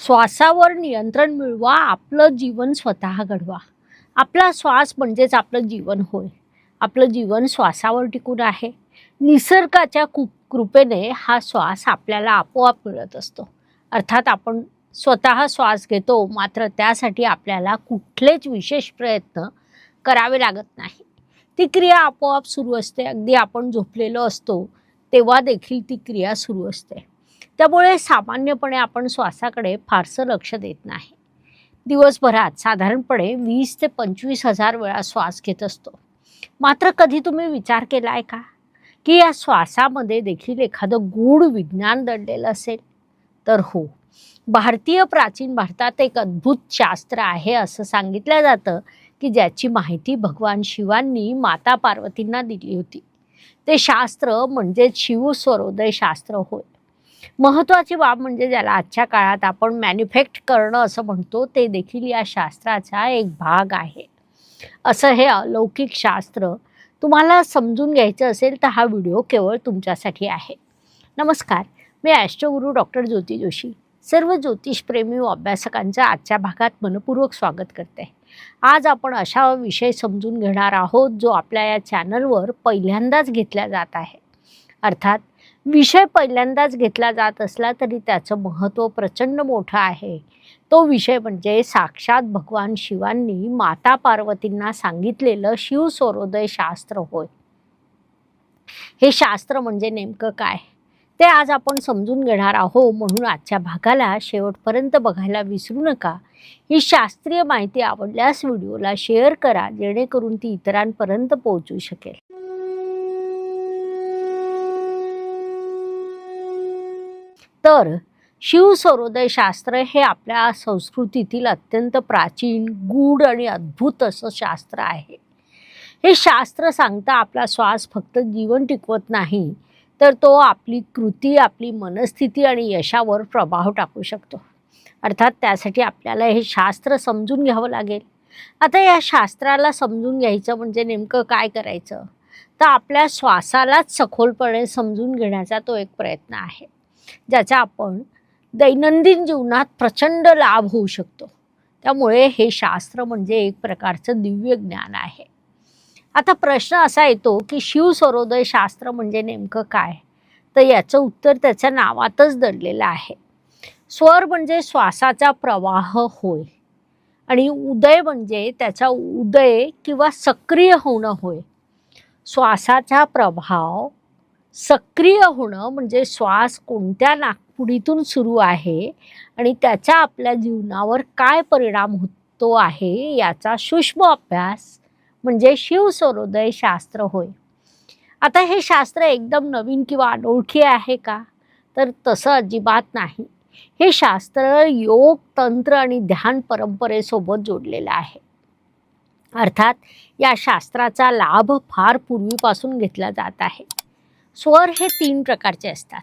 श्वासावर नियंत्रण मिळवा, आपलं जीवन स्वतः घडवा. आपला श्वास म्हणजेच आपलं जीवन होय. आपलं जीवन श्वासावर टिकून आहे. निसर्गाच्या कृपेने हा श्वास आपल्याला आपोआप मिळत असतो. अर्थात आपण स्वतः श्वास घेतो, मात्र त्यासाठी आपल्याला कुठलेच विशेष प्रयत्न करावे लागत नाही. ती क्रिया आपोआप सुरू असते. अगदी आपण झोपलेलो असतो तेव्हा देखील ती क्रिया सुरू असते. त्यामुळे सामान्यपणे आपण श्वासाकडे फारसं लक्ष देत नाही. दिवसभरात साधारणपणे 20 ते 25,000 वेळा श्वास घेत असतो. मात्र कधी तुम्ही विचार केला आहे का की या श्वासामध्ये देखील एखादं गूढ विज्ञान दडलेलं असेल? तर हो, भारतीय प्राचीन भारतात एक अद्भुत शास्त्र आहे असं सांगितलं जातं की ज्याची माहिती भगवान शिवांनी माता पार्वतींना दिली होती. ते शास्त्र म्हणजे शिवस्वरोदय शास्त्र होय. महत्त्वाची बाब म्हणजे ज्याला आजच्या काळात आपण मॅन्युफॅक्ट करणं असं म्हणतो, ते देखील या शास्त्राचा एक भाग आहे. असं हे अलौकिक शास्त्र तुम्हाला समजून घ्यायचं असेल तर हा व्हिडिओ केवळ तुमच्यासाठी आहे. नमस्कार, मी ॲस्ट्रोगुरू डॉक्टर ज्योती जोशी सर्व ज्योतिषप्रेमी व अभ्यासकांचं आजच्या भागात मनपूर्वक स्वागत करते. आज आपण अशा विषय समजून घेणार आहोत जो आपल्या या चॅनलवर पहिल्यांदाच घेतला जात आहे. अर्थात विषय पहिल्यांदाच घेतला जात असला तरी त्याचं महत्त्व प्रचंड मोठं आहे. तो विषय म्हणजे साक्षात भगवान शिवांनी माता पार्वतींना सांगितलेलं शिवस्वरोदय शास्त्र होय. हे शास्त्र म्हणजे नेमकं काय ते आज आपण समजून घेणार आहोत. म्हणून आजच्या भागाला शेवटपर्यंत बघायला विसरू नका. ही शास्त्रीय माहिती आवडल्यास व्हिडिओला शेअर करा, जेणेकरून ती इतरांपर्यंत पोहोचू शकेल. तर शिवस्वरोदय शास्त्र हे आपल्या संस्कृतीतील अत्यंत प्राचीन, गूढ आणि अद्भुत असं शास्त्र आहे. हे शास्त्र सांगता आपला श्वास फक्त जीवन टिकवत नाही, तर तो आपली कृती, आपली मनस्थिती आणि यशावर प्रभाव टाकू शकतो. अर्थात त्यासाठी आपल्याला हे शास्त्र समजून घ्यावं लागेल. आता या शास्त्राला समजून घ्यायचं म्हणजे नेमकं काय करायचं, तर आपल्या श्वासालाच सखोलपणे समजून घेण्याचा तो एक प्रयत्न आहे, ज्याचा आपण दैनंदिन जीवनात प्रचंड लाभ होऊ शकतो. त्यामुळे हे शास्त्र म्हणजे एक प्रकारचं दिव्य ज्ञान आहे. आता प्रश्न असा येतो की शिवस्वरोदय शास्त्र म्हणजे नेमकं काय, तर याचं उत्तर त्याच्या नावातच दडलेलं आहे. स्वर म्हणजे श्वासाचा प्रवाह होय आणि उदय म्हणजे त्याचा उदय किंवा सक्रिय होणं होय. श्वासाचा प्रभाव सक्रिय होणं म्हणजे श्वास कोणत्या नाकपुडीतून सुरू आहे आणि त्याचा आपल्या जीवनावर काय परिणाम होतो आहे याचा सूक्ष्म अभ्यास म्हणजे शिवस्वरोदय शास्त्र होय. आता हे शास्त्र एकदम नवीन किंवा अनोळखी आहे का, तर तसं अजिबात नाही. हे शास्त्र योग, तंत्र आणि ध्यान परंपरेसोबत जोडलेलं आहे. अर्थात या शास्त्राचा लाभ फार पूर्वीपासून घेतला जात आहे. स्वर हे 3 प्रकारचे असतात.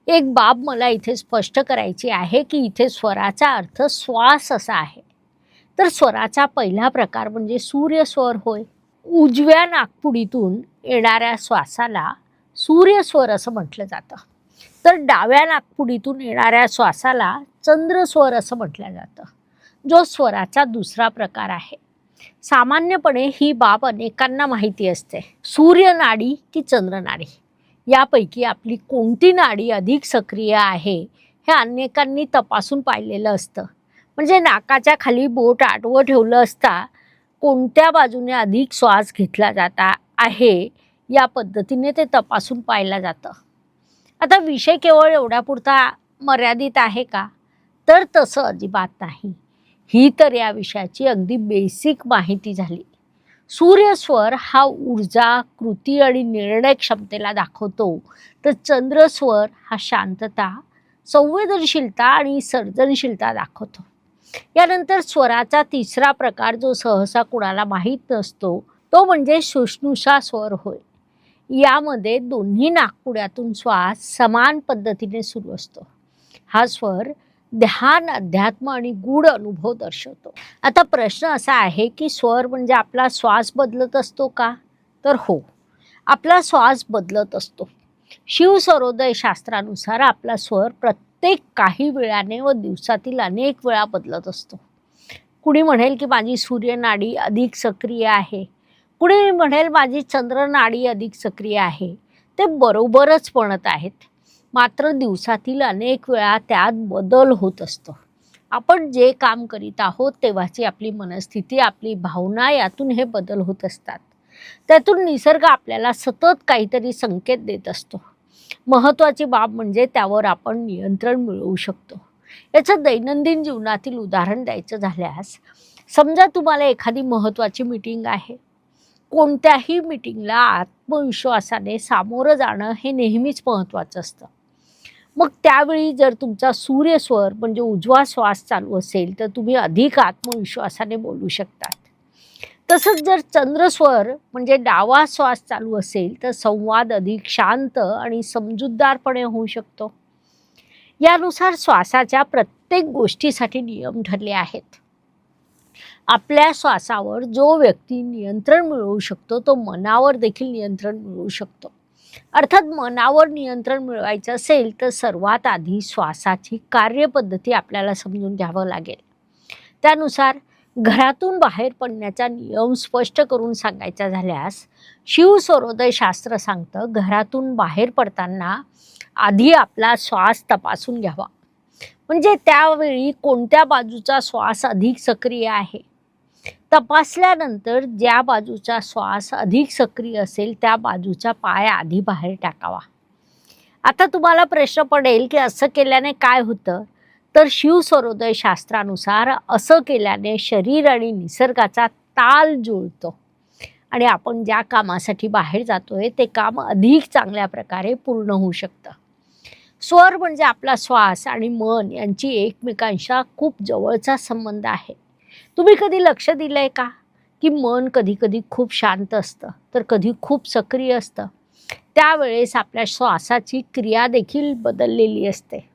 एक बाब मला इथे स्पष्ट करायची आहे की इथे स्वराचा अर्थ श्वास असा आहे. तर स्वराचा पहिला प्रकार म्हणजे सूर्यस्वर होय. उजव्या नाकपुडीतून येणाऱ्या श्वासाला सूर्यस्वर असं म्हटलं जातं. तर डाव्या नाकपुडीतून येणाऱ्या श्वासाला चंद्रस्वर असं म्हटलं जातं, जो स्वराचा दुसरा प्रकार आहे. सामान्यपणे ही बाब अनेकांना माहिती असते. सूर्य नाडी की चंद्र नाडी यापैकी आपली कोणती नाडी अधिक सक्रिय आहे हे अनेकांनी तपासून पाहिलेलं असतं. म्हणजे नाकाच्या खाली बोट आडवं ठेवलं असता कोणत्या बाजूने अधिक श्वास घेतला जाता आहे या पद्धतीने ते तपासून पाहिलं जातं. आता विषय केवळ एवढ्यापुरता मर्यादित आहे का, तर तसं अजिबात नाही. ही तर या विषयाची अगदी बेसिक माहिती झाली. सूर्यस्वर हा ऊर्जा, कृती आणि निर्णय क्षमतेला दाखवतो, तर चंद्रस्वर हा शांतता, संवेदनशीलता आणि सर्जनशीलता दाखवतो. यानंतर स्वराचा तिसरा प्रकार जो सहसा कुणाला माहीत नसतो तो म्हणजे शुश्रूषा स्वर होय. यामध्ये दोन्ही नाकपुड्यातून श्वास समान पद्धतीने सुरू असतो. हा स्वर ध्यान, अध्यात्म आणि गूढ अनुभव दर्शवतो. आता प्रश्न असा आहे की स्वर म्हणजे आपला श्वास बदलत असतो का, तर हो, आपला श्वास बदलत असतो. शिवस्वरोदय शास्त्रानुसार आपला स्वर प्रत्येक काही वेळाने व दिवसातील अनेक वेळा बदलत असतो. कुणी म्हणेल की माझी सूर्यनाडी अधिक सक्रिय आहे, कुणी म्हणेल माझी चंद्रनाडी अधिक सक्रिय आहे. ते बरोबरच म्हणत आहेत, मात्र दिवसातील अनेक वेळा त्यात बदल होत असतो. आपण जे काम करीत आहोत तेव्हाची आपली मनस्थिती, आपली भावना, यातून हे बदल होत असतात. त्यातून निसर्ग आपल्याला सतत काहीतरी संकेत देत असतो. महत्त्वाची बाब म्हणजे त्यावर आपण नियंत्रण मिळवू शकतो. याचं दैनंदिन जीवनातील उदाहरण द्यायचं झाल्यास, समजा तुम्हाला एखादी महत्त्वाची मीटिंग आहे. कोणत्याही मीटिंगला आत्मविश्वासाने सामोरं जाणं हे नेहमीच महत्त्वाचं असतं. मग त्यावेळी जर तुमचा सूर्यस्वर म्हणजे उजवा श्वास चालू असेल तर तुम्ही अधिक आत्मविश्वासाने बोलू शकतात. तसंच जर चंद्रस्वर म्हणजे डावा श्वास चालू असेल तर संवाद अधिक शांत आणि समजूतदारपणे होऊ शकतो. यानुसार श्वासाच्या प्रत्येक गोष्टीसाठी नियम ठरले आहेत. आपल्या श्वासावर जो व्यक्ती नियंत्रण मिळवू शकतो तो मनावर देखील नियंत्रण मिळवू शकतो. अर्थात मनावर नियंत्रण मिळवायचं असेल तर सर्वात आधी श्वासाची कार्यपद्धती आपल्याला समजून घ्यावं लागेल. त्यानुसार घरातून बाहेर पडण्याचा नियम स्पष्ट करून सांगायचा झाल्यास, शिवसूर्योदय शास्त्र सांगतं घरातून बाहेर पडताना आधी आपला श्वास तपासून घ्यावा. म्हणजे त्यावेळी कोणत्या बाजूचा श्वास अधिक सक्रिय आहे. तपासल्यानंतर ज्या बाजूचा श्वास अधिक सक्रिय असेल त्या बाजूचा पाय आधी बाहेर टाकावा. आता तुम्हाला प्रश्न पडेल की असं केल्याने काय होतं, तर शिवसूर्योदय शास्त्रानुसार असं केल्याने शरीर आणि निसर्गाचा ताल जुळतो आणि आपण ज्या कामासाठी बाहेर जातोय ते काम अधिक चांगल्या प्रकारे पूर्ण होऊ शकतं. स्वर म्हणजे आपला श्वास आणि मन यांची एकमेकांशी खूप जवळचा संबंध आहे. तुम्ही कधी लक्ष दिलंय का की मन कधी कधी खूप शांत असतं तर कधी खूप सक्रिय असतं. त्यावेळेस आपल्या श्वासाची क्रिया देखील बदललेली असते.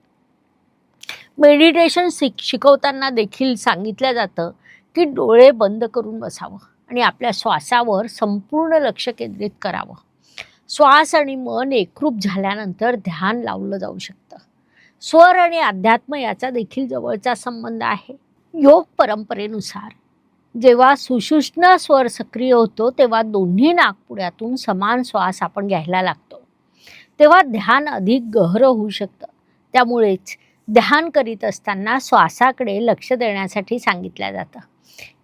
मेडिटेशन शिकवताना देखील सांगितलं जातं की डोळे बंद करून बसावं आणि आपल्या श्वासावर संपूर्ण लक्ष केंद्रित करावं. श्वास आणि मन एकरूप झाल्यानंतर ध्यान लावलं जाऊ शकतं. स्वर आणि अध्यात्म याचा देखील जवळचा संबंध आहे. योग परंपरेनुसार जेव्हा सुषुम्ना स्वर सक्रिय होतो तेव्हा दोन्ही नाकपुड्यातून समान श्वास आपण घ्यायला लागतो. तेव्हा ध्यान अधिक गहरं होऊ शकतं. त्यामुळेच ध्यान करीत असताना श्वासाकडे लक्ष देण्यासाठी सांगितलं जातं.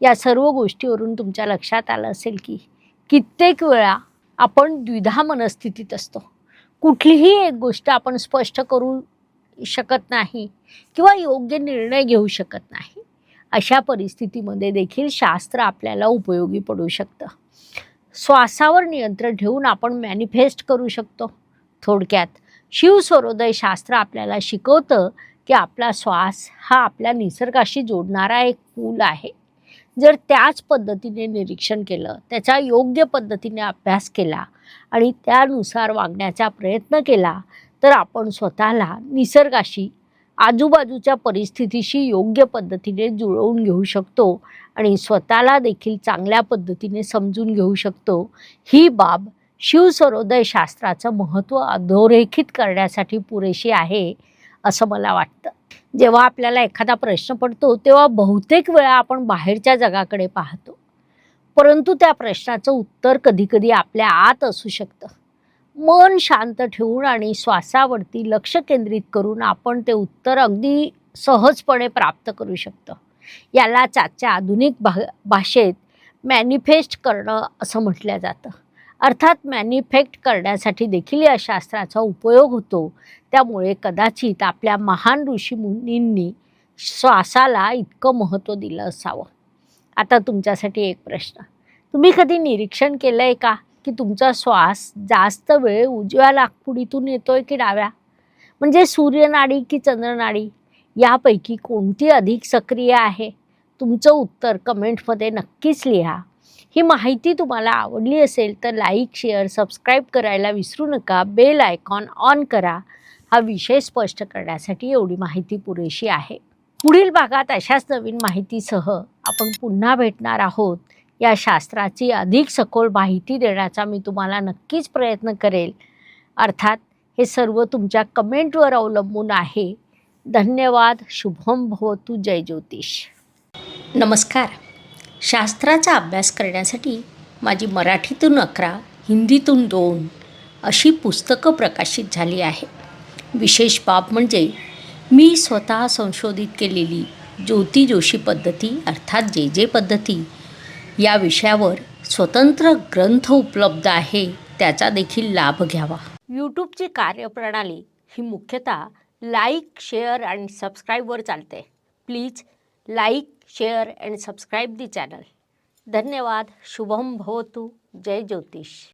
या सर्व गोष्टीवरून तुमच्या लक्षात आलं असेल की कित्येक वेळा आपण द्विधा मनस्थितीत असतो. कुठलीही एक गोष्ट आपण स्पष्ट करू शकत नाही किंवा योग्य निर्णय घेऊ शकत नाही. अशा परिस्थितीमध्ये देखील शास्त्र आपल्याला उपयोगी पडू शकतं. श्वासावर नियंत्रण ठेवून आपण मॅनिफेस्ट करू शकतो. थोडक्यात शिवसूर्योदय शास्त्र आपल्याला शिकवतं की आपला श्वास हा आपल्या निसर्गाशी जोडणारा एक पूल आहे. जर त्याच पद्धतीने निरीक्षण केलं, त्याचा योग्य पद्धतीने अभ्यास केला आणि त्यानुसार वागण्याचा प्रयत्न केला तर आपण स्वतःला निसर्गाशी, आजूबाजूच्या परिस्थितीशी योग्य पद्धतीने जुळवून घेऊ शकतो आणि स्वतःला देखील चांगल्या पद्धतीने समजून घेऊ शकतो. ही बाब शिवसूर्योदय शास्त्राचं महत्त्व अधोरेखित करण्यासाठी पुरेशी आहे असं मला वाटतं. जेव्हा आपल्याला एखादा प्रश्न पडतो तेव्हा बहुतेक वेळा आपण बाहेरच्या जगाकडे पाहतो, परंतु त्या प्रश्नाचं उत्तर कधीकधी आपल्या आत असू शकतं. मन शांत ठेवून आणि श्वासावरती लक्ष केंद्रित करून आपण ते उत्तर अगदी सहजपणे प्राप्त करू शकतो. यालाच आजच्या आधुनिक भाषेत मॅनिफेस्ट करणं असं म्हटलं जातं. अर्थात मॅनिफेस्ट करण्यासाठी देखील या शास्त्राचा उपयोग होतो. त्यामुळे कदाचित आपल्या महान ऋषीमुनींनी श्वासाला इतकं महत्त्व दिलं असावं. आता तुमच्यासाठी एक प्रश्न, तुम्ही कधी निरीक्षण केलं आहे का की तुमचा श्वास जास्त वेळ उजव्या नाकपुडीतून येतोय की डाव्या? म्हणजे सूर्यनाडी की चंद्रनाडी यापैकी कोणती अधिक सक्रिय आहे? तुमचं उत्तर कमेंटमध्ये नक्कीच लिहा. ही माहिती तुम्हाला आवडली असेल तर लाईक, शेअर, सबस्क्राईब करायला विसरू नका. बेल आयकॉन ऑन करा. हा विषय स्पष्ट करण्यासाठी एवढी माहिती पुरेशी आहे. पुढील भागात अशाच नवीन माहितीसह आपण पुन्हा भेटणार आहोत. या शास्त्राची अधिक सखोल माहिती देण्याचा मी तुम्हाला नक्कीच प्रयत्न करेल. अर्थात हे सर्व तुमच्या कमेंटवर अवलंबून आहे धन्यवाद. शुभम भवतु. जय ज्योतिष. नमस्कार. शास्त्राचा अभ्यास करण्यासाठी माझी मराठीतून 11, हिंदीतून 2 अशी पुस्तकं प्रकाशित झाली आहे. विशेष बाब म्हणजे मी स्वतः संशोधित केलेली ज्योती जोशी पद्धती अर्थात जे पद्धती या विषयावर स्वतंत्र ग्रंथ उपलब्ध आहे, त्याचा देखील लाभ घ्यावा. यूट्यूबची कार्यप्रणाली ही मुख्यतः लाईक, शेअर आणि सबस्क्राईबवर चालते. Please like, share and subscribe the channel. धन्यवाद. शुभम भवतु. जय ज्योतिष.